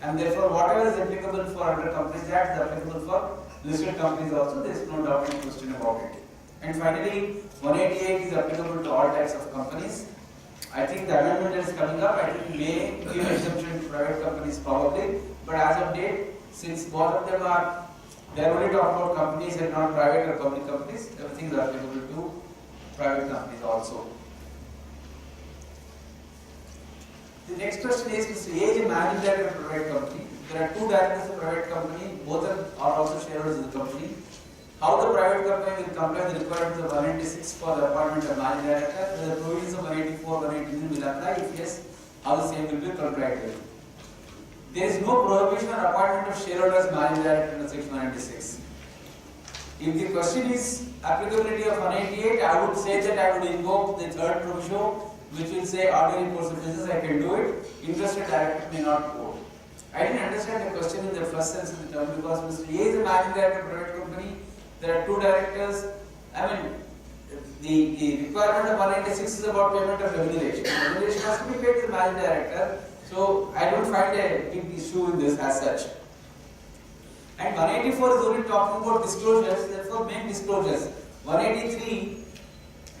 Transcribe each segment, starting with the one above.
and therefore whatever is applicable for under Companies Act is applicable for listed companies also. There is no doubt and question about it. And finally, 188 is applicable to all types of companies. I think the amendment that is coming up, I think may give exemption to private companies probably, but as of date, since both of them are, they are only talking about companies and not private or public companies, everything is applicable to private companies also. The next question is, Mr. A is a managing director of a private company. There are two directors of a private company, both are also shareholders of the company. How the private company will comply with the requirements of 196 for the appointment of managing director, the provisions of 184, 189 will apply. If yes, how the same will be complied with. There is no prohibition or appointment of shareholders managing director under section 196. If the question is applicability of 188, I would say that I would invoke the third provision, which will say ordinary course of business, I can do it. Interested director may not vote. I didn't understand the question in the first sense of the term because Mr. A is a managing director of a private company. There are two directors. I mean, the requirement of 196 is about payment of remuneration. Remuneration has to be paid to the managing director. So I don't find a big issue in this as such. And 184 is only talking about disclosures, therefore main disclosures. 183,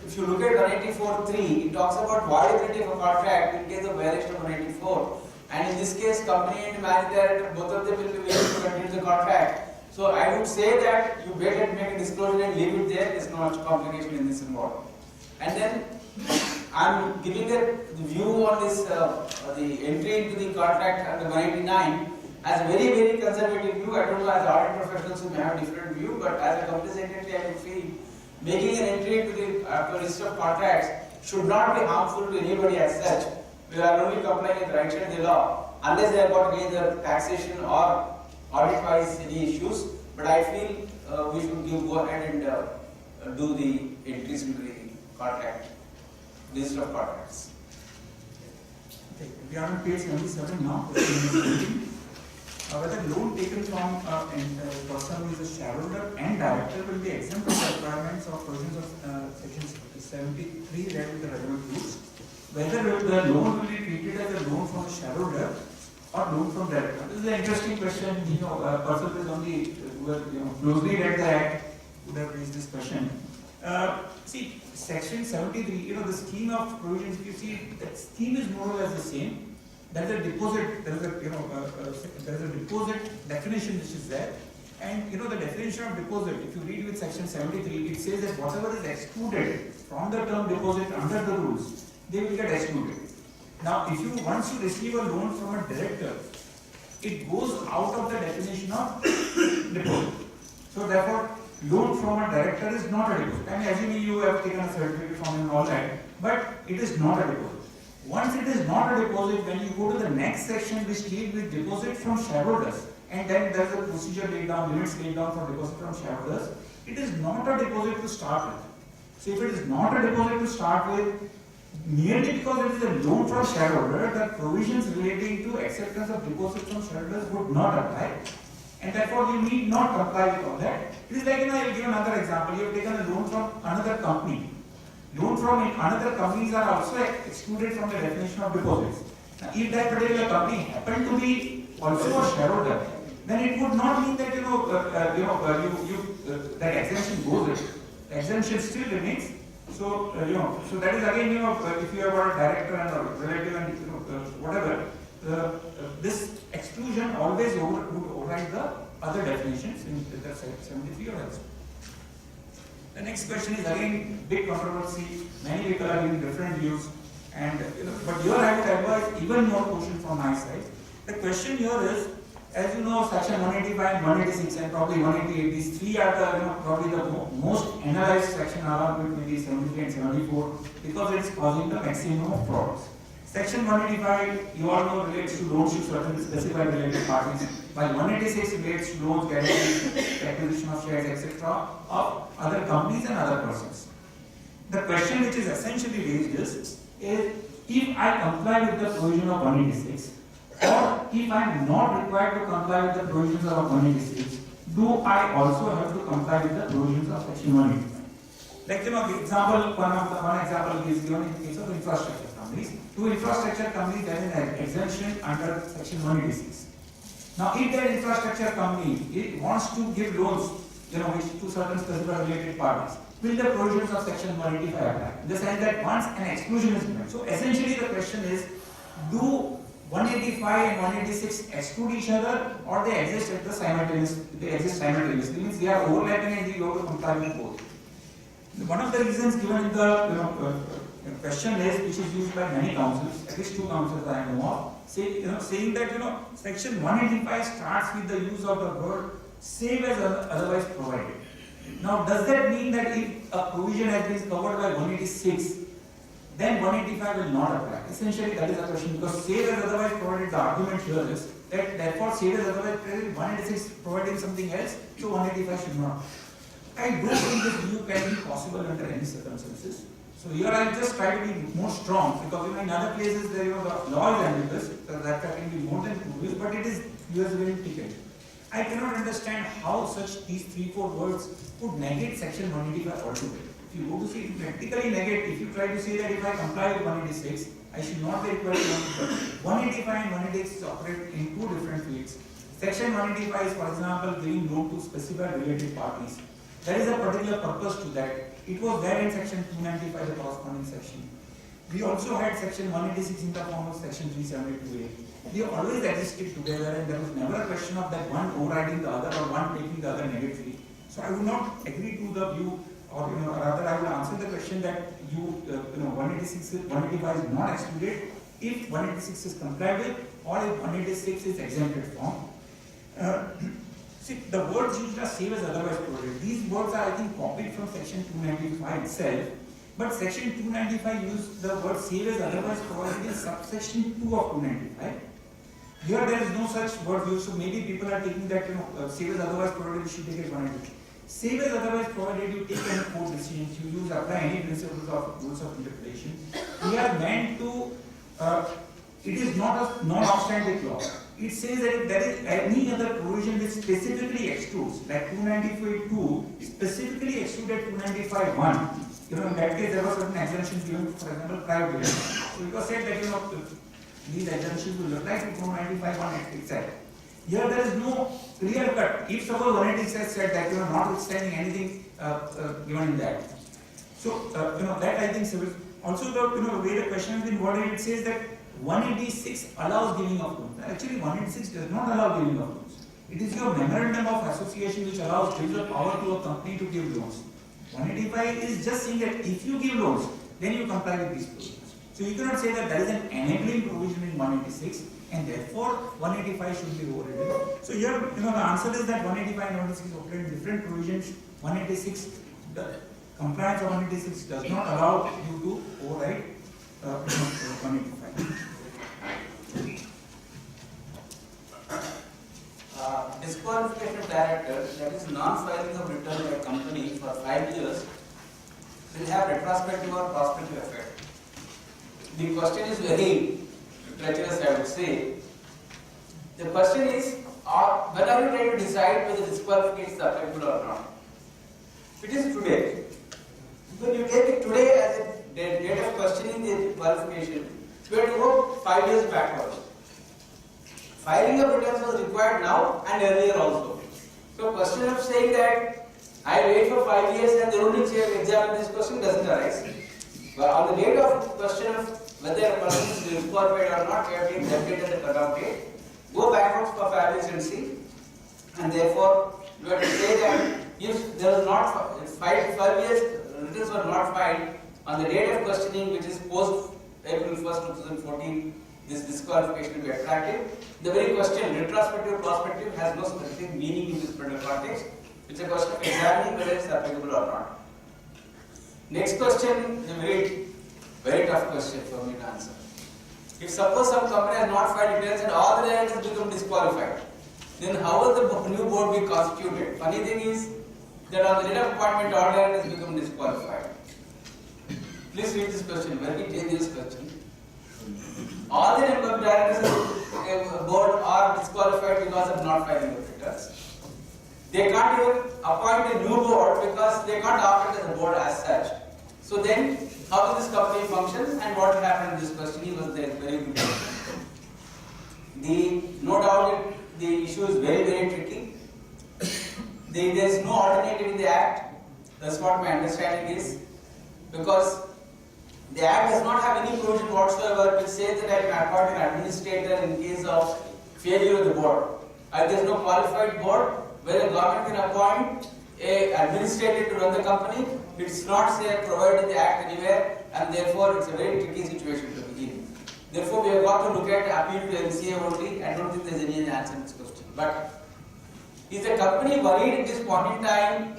if you look at 184.3, it talks about voidability of a contract in case of violation of 184. And in this case, company and managing director, both of them will be willing to continue the contract. So I would say that you better make a disclosure and leave it there. There is no much complication in this involved. And then I am giving a view on this, the entry into the contract under 189 as a very conservative view. I don't know, as audit professionals who may have different view, but as a company secretary, I would feel making an entry into the list of contracts should not be harmful to anybody as such. We are only complying with the right side of the law, unless they have got either taxation or audit-wise any issues. But I feel we should go ahead and do the entries into the contract list of contracts. Okay, we are on page 77 now. Whether loan taken from a person who is a shareholder and director will be exempt from the requirements of provisions of section 73 read with the relevant rules. Whether the loan will be treated as a loan from a shareholder or loan from director. This is an interesting question. A person who is only closely read the act would have raised this question. See, section 73, the scheme of provisions, if you see, that scheme is more or less the same. There is a deposit, there is a deposit definition which is there. And the definition of deposit, if you read with section 73, it says that whatever is excluded from the term deposit under the rules, they will get excluded. Now, once you receive a loan from a director, it goes out of the definition of deposit. So therefore, loan from a director is not a deposit. I mean, assuming you have taken a certificate from him and all that, but it is not a deposit. Once it is not a deposit, when you go to the next section which deals with deposit from shareholders, and then there is a procedure laid down, limits laid down for deposit from shareholders, it is not a deposit to start with. So if it is not a deposit to start with, merely because it is a loan from shareholder, the provisions relating to acceptance of deposit from shareholders would not apply. And therefore, you need not comply with all that. It is like, I will give another example. You have taken a loan from another company. Loan from another companies are also excluded from the definition of deposits. Now, if that particular company happened to be also a shareholder, then it would not mean that that exemption goes away. The exemption still remains. So so that is again if you have got a director and a relative and whatever, this exclusion always would override the other definitions in the 73 or else. The next question is again big controversy. Many people are giving different views, and but here I would advise even more caution from my side. The question here is, as you know, section 185 and 186 and probably 188, these three are the probably the most analyzed section along with maybe 73 and 74 because it is causing the maximum of frauds. Section 185, you all know, relates to loans to certain specified related parties, while 186 relates to loans, guarantees, acquisition of shares, etc. of other companies and other persons. The question which is essentially raised is if I comply with the provision of 186, or if I am not required to comply with the provisions of 186, do I also have to comply with the provisions of section 185? Like the example, one example is given in the case of infrastructure companies. To infrastructure companies, there is an exemption under section 186. Now, if their infrastructure company it wants to give loans, which to certain specific related parties, will the provisions of section 185 apply? In the sense that once an exclusion is given. So essentially the question is, do 185 and 186 exclude each other, or they exist at the simultaneous? They exist simultaneously. Means they are overlapping and we have to comply with both. One of the reasons given in the question is, which is used by many councils, at least two councils I know of, saying that section 185 starts with the use of the word save as otherwise provided. Now, does that mean that if a provision has been covered by 186, then 185 will not apply? Essentially, that is the question, because save as otherwise provided, the argument here is that therefore save as otherwise provided, 186 providing something else, so 185 should not. I don't think this view can be possible under any circumstances. So here I will just try to be more strong, because in other places there the law is ambiguous, that can be more than 2 years, but it is US will ticket. I cannot understand how such these 3-4 words would negate section 185 altogether. If you go to see practically negate, if you try to say that if I comply with 186, I should not be required to 185 and 186 operate in two different fields. Section 185 is, for example, giving loan to specified related parties. There is a particular purpose to that. It was there in section 295, the corresponding section. We also had section 186 in the form of section 372A. They always existed together, and there was never a question of that one overriding the other or one taking the other negatively. So I would not agree to the view, or rather I will answer the question that 186, 185 is not excluded if 186 is complied with, or if 186 is exempted from. See, the words used are save as otherwise provided. These words are, I think, copied from section 295 itself. But section 295 used the word save as otherwise provided in subsection 2 of 295. Here there is no such word used, so maybe people are taking that, save as otherwise provided, we should take it 180. Save as otherwise provided, you take any court decisions, you apply any principles of rules of interpretation. We are meant to, it is not a non-obstantive law. It says that if there is any other provision which specifically excludes, like 295.2 specifically excluded 295.1. In that case, there was certain exemptions given, for example, private building. So it was said that these exemptions will apply to 295.1 itself. Here there is no clear cut. If suppose 186 said that notwithstanding anything given in that. So that I think civil. Also the way the question has been worded, it says that 186 allows giving of loans. Actually, 186 does not allow giving of loans. It is your memorandum of association which gives the power to a company to give loans. 185 is just saying that if you give loans, then you comply with these provisions. So you cannot say that there is an enabling provision in 186 and therefore 185 should be overridden. So here, the answer is that 185 and 186 operate in different provisions. 186, the compliance of 186 does not allow you to override 185. Disqualification director, that is non-filing of return by company for 5 years, will have retrospective or prospective effect. The question is very treacherous, I would say. The question is, when are you trying to decide whether disqualification is applicable or not? It is today. When you take it today as a date of questioning the qualification, you have to go 5 years backwards. Filing of returns was required now and earlier also. So question of saying that I wait for 5 years and they only examine this question doesn't arise. But on the date of question of whether a person is disqualified or not, you have to take that date and the cutoff date. Go backwards for 5 years and see. And therefore, you have to say that if there was not 5 years, returns were not filed on the date of questioning, which is post April 1st, 2014, this disqualification will be attractive. The very question, retrospective, prospective, has no specific meaning in this particular context. It's a question of examining whether it's applicable or not. Next question is a very tough question for me to answer. If suppose some company has not filed returns and all the directors become disqualified, then how will the new board be constituted? Funny thing is that on the date of appointment, all directors become disqualified. Please read this question, very dangerous question. All the directors of the board are disqualified because of not filing the returns. They can't even appoint a new board because they can't operate as a board as such. So then, how does this company function and what happened in this question? He was there, very good question. No doubt the issue is very, very tricky. There is no alternative in the Act. That's what my understanding is. Because the Act does not have any provision whatsoever which says that I can appoint an administrator in case of failure of the board. There is no qualified board where the government can appoint an administrator to run the company. It's not provided in the Act anywhere, and therefore it's a very tricky situation to begin. Therefore, we have got to look at appeal to MCA only. I don't think there's any answer in this question. But is the company worried at this point in time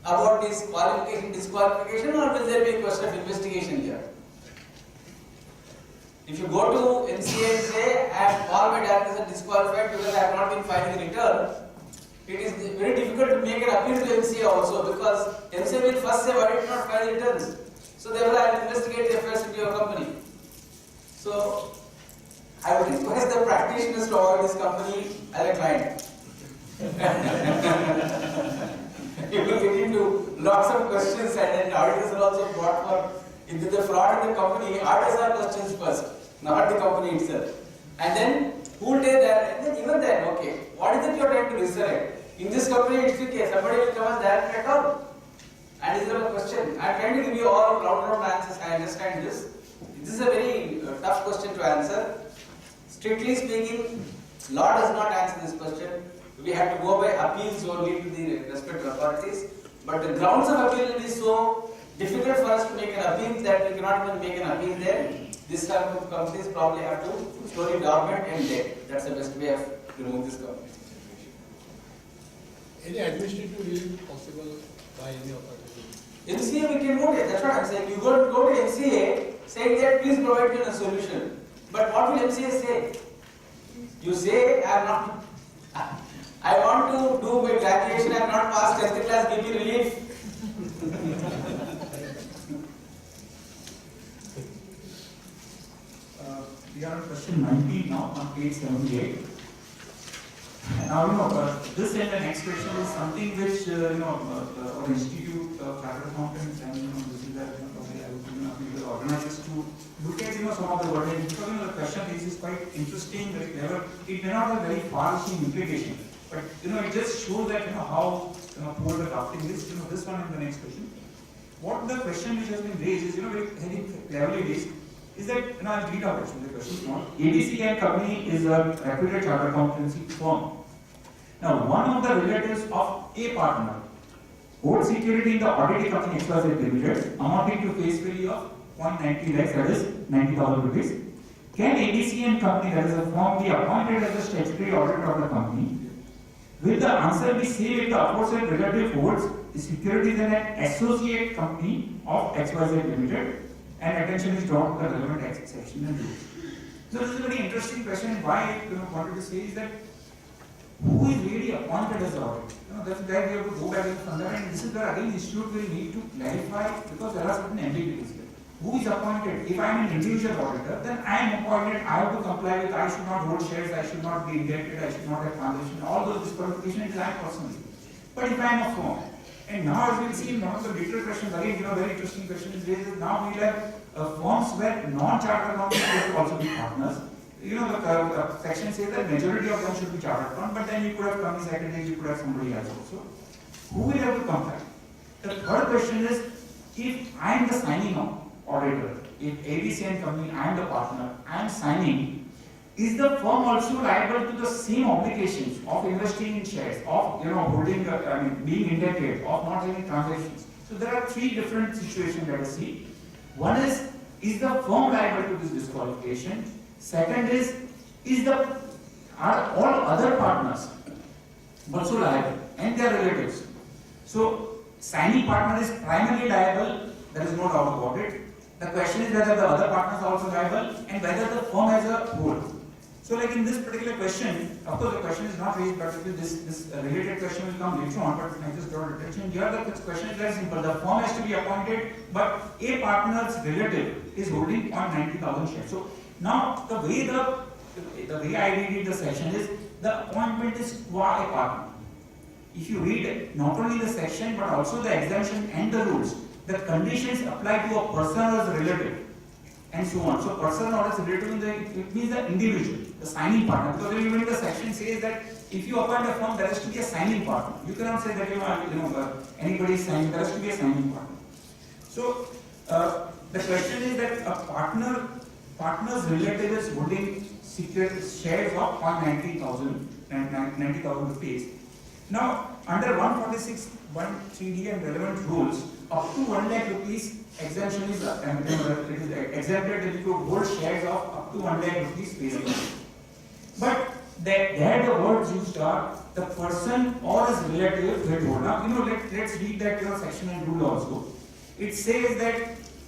about this qualification, disqualification, or will there be a question of investigation here? If you go to MCA and say, all my directors are disqualified because I have not been filing a return, it is very difficult to make an appeal to MCA also, because MCA will first say, why did you not file returns? So they will investigate the affairs of your company. So I would request the practitioners to avoid this company as a client. You will get into lots of questions, and then auditors are also brought for if there is a fraud in the company. Auditors are questions first, not the company itself. And then who will take that? And then even then, okay, what is it you are trying to resurrect? In this company, it's okay, somebody will come as director at all. And is there a question? I am trying to give you all round answers. I understand this. This is a very tough question to answer. Strictly speaking, law does not answer this question. We have to go by appeals only to the respective authorities. But the grounds of appeal will be so difficult for us to make an appeal that we cannot even make an appeal there. This type of companies probably have to store it dormant and dead. That's the best way of removing this company. Any administrative review possible by any authority? MCA we can vote it. That's what I'm saying. You go to MCA saying that please provide me a solution. But what will MCA say? You say I want to do my graduation, I have not passed 10th class, give me relief. We are on question 19 now on page 78. Now, this and the next question is something which, our Institute of Chartered Accountants and, this is that, we will organize us to look at, some of the wording, because, the question is quite interesting, very clever. It may not have very far-reaching implication, but, it just shows that, how, poor the drafting is. This one and the next question. What the question which has been raised is, very cleverly raised, is that, I'll read out the question. ABC and Company is a reputed chartered accountancy firm. Now, one of the relatives of a partner holds security in the audited company XYZ Limited, amounting to face value of 0.90 lakhs, that is 90,000 rupees. Can ABC and Company, that is a firm, be appointed as a statutory auditor of the company? Will the answer be same if the aforesaid relative holds the securities in an associate company of XYZ Limited? And attention is drawn to the relevant section and rules. So this is a very interesting question, and why I wanted to say is that who is really appointed as the auditor? That's where we have to go back and further, and this is where again the institute will need to clarify, because there are certain ambiguities here. Who is appointed? If I am an individual auditor, then I am appointed, I have to comply with, I should not hold shares, I should not be indebted, I should not have transaction, all those disqualifications is I personally. But if I am a firm, and now as we will see in one of the later questions, again, very interesting question is raised, now we have firms where non-chartered accountants will also be partners. The section says that majority of them should be chartered accountants, but then you could have company secretaries, you could have somebody else also. Who will have to comply? The third question is, if I am the signing auditor, if ABC and Company, I am the partner, I am signing, is the firm also liable to the same obligations of investing in shares, of holding, being indebted, of not having transactions? So there are three different situations that I see. One is the firm liable to this disqualification? Second is are all other partners also liable and their relatives? So signing partner is primarily liable, there is no doubt about it. The question is whether the other partners are also liable and whether the firm has a whole. So like in this particular question, of course the question is not raised, but this related question will come later on, but I just draw attention. Here the question is very simple. The firm has to be appointed, but a partner's relative is holding 90,000 shares. So now the way I read the section is, the appointment is qua a partner. If you read not only the section but also the exemption and the rules, the conditions apply to a person or as a relative, and so on. So person or as relative, it means the individual. the signing partner, because even the section says that if you appoint a firm, there has to be a signing partner. You cannot say that anybody is signing. There has to be a signing partner. So the question is that a partner's relative is holding secret shares of 90,000 rupees. Now, under 146(1)(3)(d) and relevant rules, up to 1 lakh rupees exemption is exempted if you hold shares of up to 1 lakh rupees basically. But there the words used are the person or his relative will hold. Now, let's read that section and rule also. It says that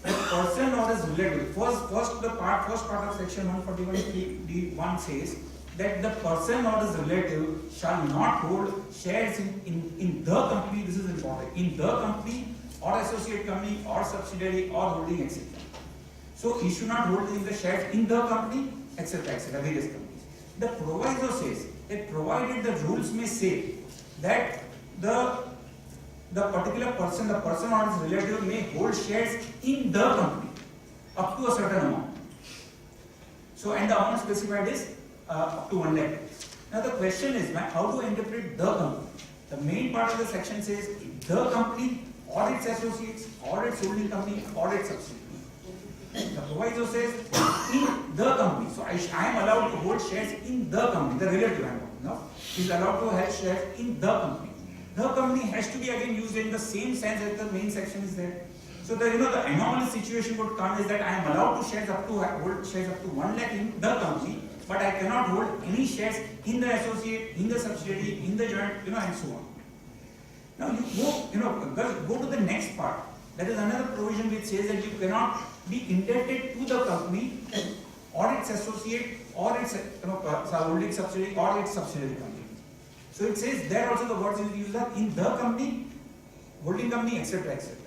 the person or his relative, first part of section 141(3)(d)(1) says that the person or his relative shall not hold shares in the company, this is important, in the company or associate company or subsidiary or holding etc. So he should not hold in the shares in the company etc. various companies. The proviso says that provided the rules may say that the particular person, the person or his relative may hold shares in the company up to a certain amount. So, and the amount specified is up to 1 lakh. Now the question is, how to interpret the company? The main part of the section says the company or its associates or its holding company or its subsidiary. The proviso says in the company. So I am allowed to hold shares in the company, the relative I am talking now, is allowed to have shares in the company. The company has to be again used in the same sense as the main section is there. So the the anomalous situation would come is that I am allowed to hold shares up to 1 lakh in the company, but I cannot hold any shares in the associate, in the subsidiary, in the joint, and so on. Now you go to the next part. That is another provision which says that you cannot be indebted to the company or its associate or its holding subsidiary or its subsidiary company. So it says there also the words used are in the company, holding company, etc. etc.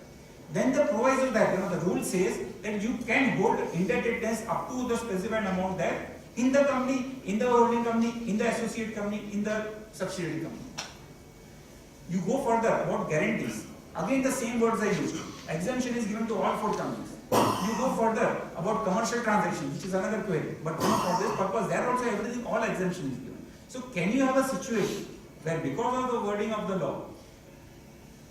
Then the proviso that the rule says that you can hold indebtedness up to the specified amount there in the company, in the holding company, in the associate company, in the subsidiary company. You go further about guarantees. Again the same words are used. Exemption is given to all 4 companies. You go further about commercial transactions, which is another query. But for this purpose, there also everything, all exemption is given. So can you have a situation where because of the wording of the law,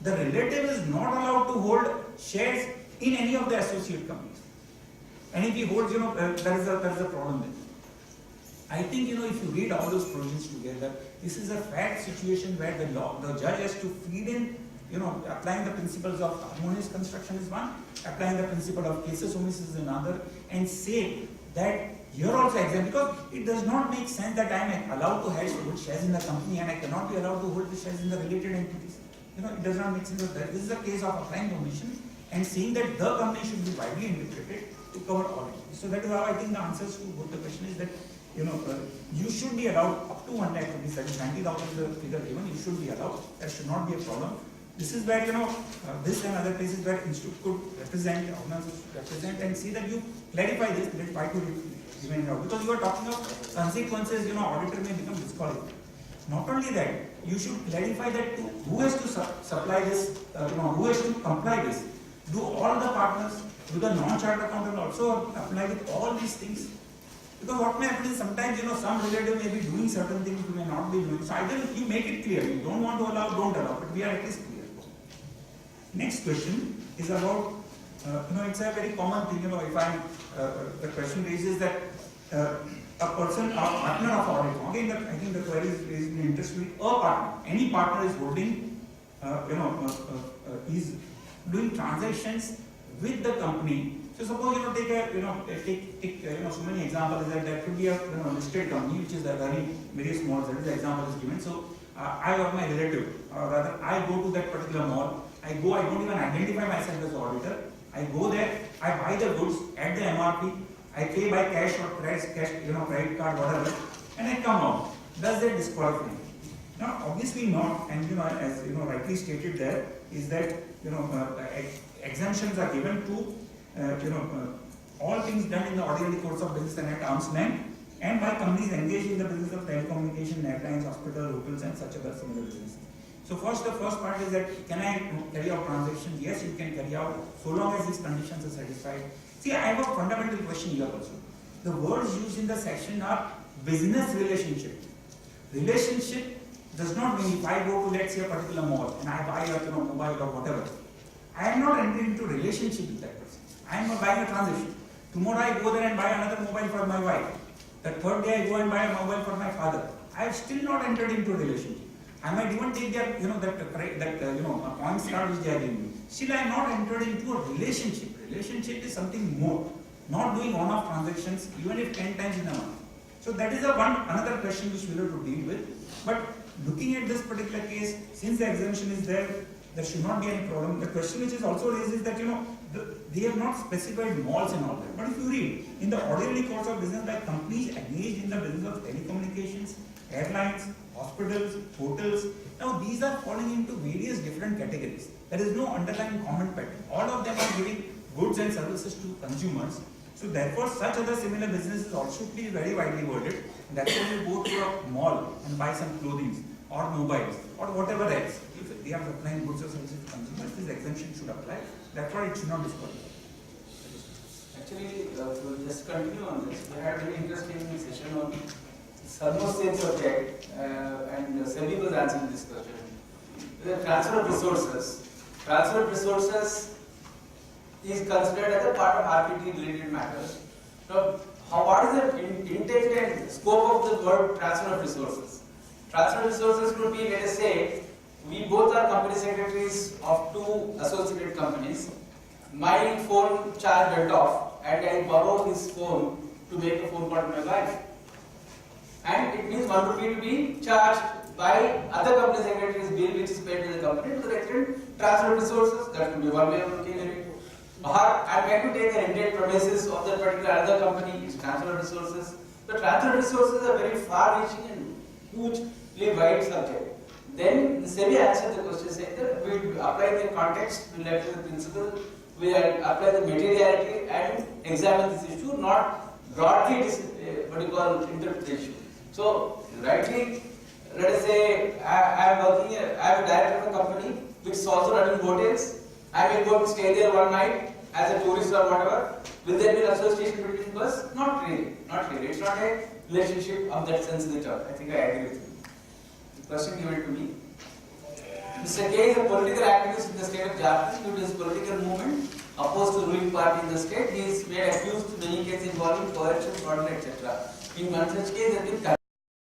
the relative is not allowed to hold shares in any of the associate companies? And if he holds, there is a problem there. I think, if you read all those provisions together, this is a fair situation where the judge has to feed in, applying the principles of harmonious construction is one, applying the principle of casus omissus is another, and say that you're also exempt, because it does not make sense that I am allowed to hold shares in the company and I cannot be allowed to hold the shares in the related entities. It does not make sense of that. This is a case of applying the omission and saying that the company should be widely interpreted to cover all entities. So that is how I think the answers to both the question is that you should be allowed up to 1 lakh rupees, that is 90,000 is the figure given, you should be allowed. That should not be a problem. This is where, this and other places where institute could represent and see that you clarify this, that why could you given it out. Because you are talking of consequences, auditor may become disqualified. Not only that, you should clarify that who has to supply this, who has to comply this. Do all the partners, do the non-chartered accountant also apply with all these things? Because what may happen is sometimes, some relative may be doing certain things, you may not be doing. So either you make it clear, you don't want to allow, don't allow, but we are at least clear. Next question is about, it's a very common thing, if I'm, the question raises that a person, a partner of audit, again, I think the query is raised in interest with a partner. Any partner is holding, is doing transactions with the company. So suppose take so many examples that there could be a listed company which is very small. That is the example is given. So I or my relative, or rather I go to that particular mall. I don't even identify myself as the auditor. I go there, I buy the goods at the MRP. I pay by cash or credit card, whatever, and I come out. Does that disqualify me? Now, obviously not. And as rightly stated there, is that exemptions are given to all things done in the ordinary course of business and at arm's length, and by companies engaged in the business of telecommunication, airlines, hospitals, hotels, and such other similar businesses. So the first part is that can I carry out transactions? Yes, you can carry out so long as these conditions are satisfied. See, I have a fundamental question here also. The words used in the section are business relationship. Relationship does not mean if I go to, let's say, a particular mall and I buy a mobile or whatever, I am not entering into relationship with that person. I am buying a transaction. Tomorrow I go there and buy another mobile for my wife. The third day I go and buy a mobile for my father. I have still not entered into a relationship. I might even take their, a points card which they are giving me. Still I am not entered into a relationship. Relationship is something more. Not doing on-off transactions even if 10 times in a month. So that is another question which we have to deal with. But looking at this particular case, since the exemption is there, there should not be any problem. The question which is also raised is that they have not specified malls and all that. But if you read in the ordinary course of business by companies engaged in the business of telecommunications, airlines, hospitals, hotels, now these are falling into various different categories. There is no underlying common pattern. All of them are giving goods and services to consumers. So therefore, such other similar businesses also should be very widely worded. That's why you go to a mall and buy some clothing or mobiles or whatever else. If they are supplying goods or services to consumers, this exemption should apply. Therefore, it should not disqualify. Actually, to just continue on this, we had a very interesting session on thermostat subject, and SEBI was answering this question. The transfer of resources. Transfer of resources is considered as a part of RPT related matters. So, what is the intent and scope of the word transfer of resources? Transfer of resources could be, let us say, we both are company secretaries of two associated companies. My phone charge went off and I borrow his phone to make a phone call to my wife. And it means 1 rupee to be charged by other company secretary's bill which is paid to the company to the extent transfer of resources. That could be one way of looking at it. Or I am going to take the rented premises of that particular other company, it's transfer of resources. The transfer of resources are very far-reaching and hugely wide subject. Then SEBI answered the question saying that we will apply the context, we will apply the principle, we will apply the materiality and examine this issue, not broadly what you call interpretation. So rightly, let us say I am working, I am a director of a company which is also running hotels. I may go to stay there one night as a tourist or whatever. Will there be an association between us? Not really. Not really. It's not a relationship of that sense in the term. I think I agree with you. The question given to me. Mr. K is a political activist in the state of Jharkhand due to his political movement opposed to the ruling party in the state. He is made accused in many cases involving coercion, fraud, etc. In one such case, I think